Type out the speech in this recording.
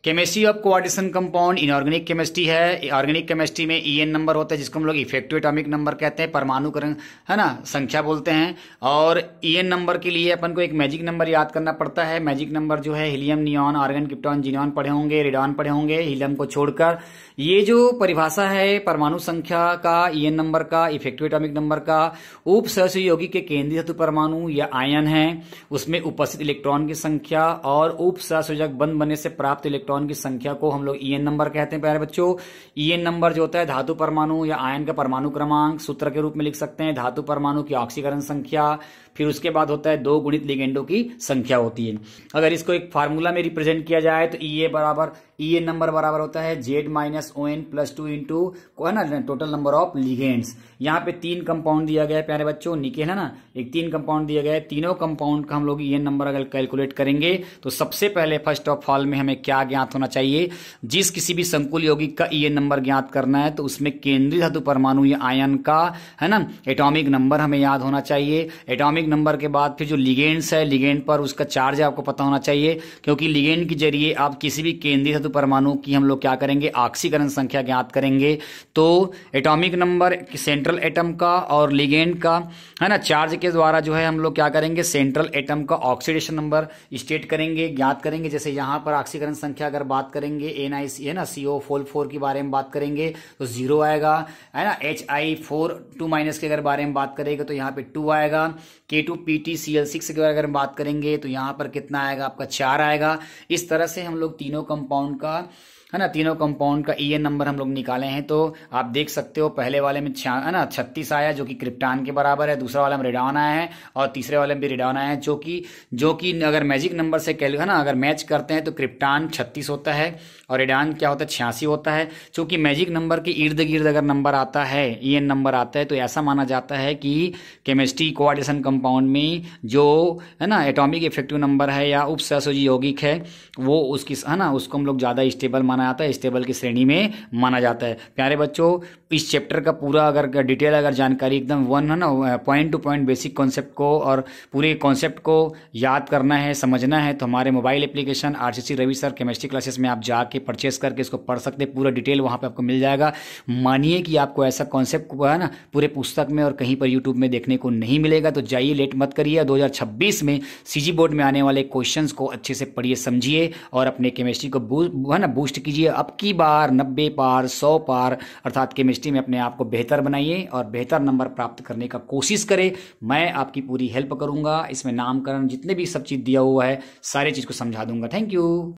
Chemistry of coordination compound inorganic chemistry है। Organic chemistry में ईएन number होता है जिसको हम लोग इफेक्टिव एटॉमिक नंबर कहते हैं, परमाणु क्रम है ना संख्या बोलते हैं। और ईएन नंबर के लिए अपन को एक मैजिक नंबर याद करना पड़ता है। मैजिक नंबर जो है helium, neon, argon, krypton, xenon पढ़े होंगे, रेडॉन पढ़े होंगे, हीलियम को छोड़कर। ये जो परिभाषा है परमाणु संख्या का, ईएन नंबर का, इफेक्टिव एटॉमिक नंबर का, उप सहसहयोगी के केंद्रीय धातु परमाणु या आयन है उसमें उपस्थित इलेक्ट्रॉन की संख्या और उप सहसंयोजक बंध बनने से प्राप्त इलेक्ट्रॉन की संख्या को हम लोग ईएन नंबर कहते हैं। प्यारे बच्चों, ईएन नंबर जो होता है धातु परमाणु या आयन का परमाणु क्रमांक सूत्र के रूप में लिख सकते हैं। धातु परमाणु की ऑक्सीकरण संख्या, फिर उसके बाद होता है 2 गुणित लिगेंडों की संख्या होती है। अगर इसको एक फार्मूला में रिप्रेजेंट किया जाए तो ईएन नंबर बराबर होता है Z-ON+2 इंटू है ना टोटल नंबर ऑफ लिगेंड्स। यहाँ पे 3 कंपाउंड दिया गया है प्यारे बच्चों, निकेल है ना, एक 3 कंपाउंड दिया गया है। तीनों कंपाउंड का हम लोग ईएन नंबर अगर कैलकुलेट करेंगे तो सबसे पहले फर्स्ट ऑफ ऑल में हमें क्या ज्ञात होना चाहिए, जिस किसी भी संकुल यौगिक का ईएन नंबर ज्ञात करना है तो उसमें केंद्रीय धातु परमाणु या आयन का है ना एटॉमिक नंबर हमें याद होना चाहिए। एटॉमिक नंबर के बाद फिर जो लिगेंड्स है, लिगेंड पर उसका चार्ज आपको पता होना चाहिए, क्योंकि लिगेंड के जरिए आप किसी भी केंद्रीय धातु परमाणु की हम लोग क्या करेंगे, ऑक्सीकरण संख्या ज्ञात करेंगे। तो एटॉमिक नंबर सेंट्रल एटम का और लिगेंड का है ना चार्ज के द्वारा जो है हम लोग क्या करेंगे, सेंट्रल एटम का ऑक्सीडेशन नंबर स्टेट करेंगे, ज्ञात करेंगे। जैसे यहां पर ऑक्सीकरण संख्या अगर बात करेंगे NiC है ना CO4 के बारे में बात करेंगे तो 0 आएगा है ना। Hi4 2- के अगर बारे में बात करेंगे तो यहाँ पे 2 आएगा। K2PtCl6 के अगर बात करेंगे तो यहाँ पर कितना आएगा, आपका 4 आएगा। इस तरह से हम लोग तीनों कंपाउंड का है ना, तीनों कंपाउंड का ईएन नंबर हम लोग निकाले हैं। तो आप देख सकते हो पहले वाले में है ना 36 आया जो कि क्रिप्टॉन के बराबर है, दूसरा वाला में रेडॉन आया है और तीसरे वाले में भी रेडॉन आया है, जो कि अगर मैजिक नंबर से है ना अगर मैच करते हैं तो क्रिप्टॉन 36 होता है और रेडॉन क्या होता है 86 होता है। क्योंकि मैजिक नंबर के इर्द गिर्द अगर नंबर आता है, ईएन नंबर आता है, तो ऐसा माना जाता है कि केमिस्ट्री कोऑर्डिनेशन कंपाउंड में जो है ना एटॉमिक इफेक्टिव नंबर है या उप सहसंयोजी यौगिक है वो उसकी है ना उसको हम लोग ज्यादा स्टेबल माना जाता है, स्टेबल की श्रेणी में माना जाता है। प्यारे बच्चों, इस चैप्टर का पूरा अगर डिटेल अगर जानकारी एकदम है ना point two point basic concept को और पूरे कॉन्सेप्ट को याद करना है, समझना है तो हमारे mobile application RCC Ravi sir chemistry classes में आप जाके परचेस करके इसको पढ़ सकते हैं। पूरा डिटेल वहां पे आपको मिल जाएगा। मानिए कि आपको ऐसा कॉन्सेप्ट है ना पूरे पुस्तक में और कहीं पर यूट्यूब में देखने को नहीं मिलेगा, तो जाइए लेट मत करिए। 2026 में सीजी बोर्ड में आने वाले क्वेश्चंस को अच्छे से पढ़िए, समझिए और अपने केमिस्ट्री को है ना बूस्ट कीजिए। अब की बार 90 पार 100 पार अर्थात केमिस्ट्री में अपने आप को बेहतर बनाइए और बेहतर नंबर प्राप्त करने का कोशिश करें। मैं आपकी पूरी हेल्प करूंगा, इसमें नामकरण जितने भी सब चीज दिया हुआ है सारी चीज को समझा दूंगा। Thank you.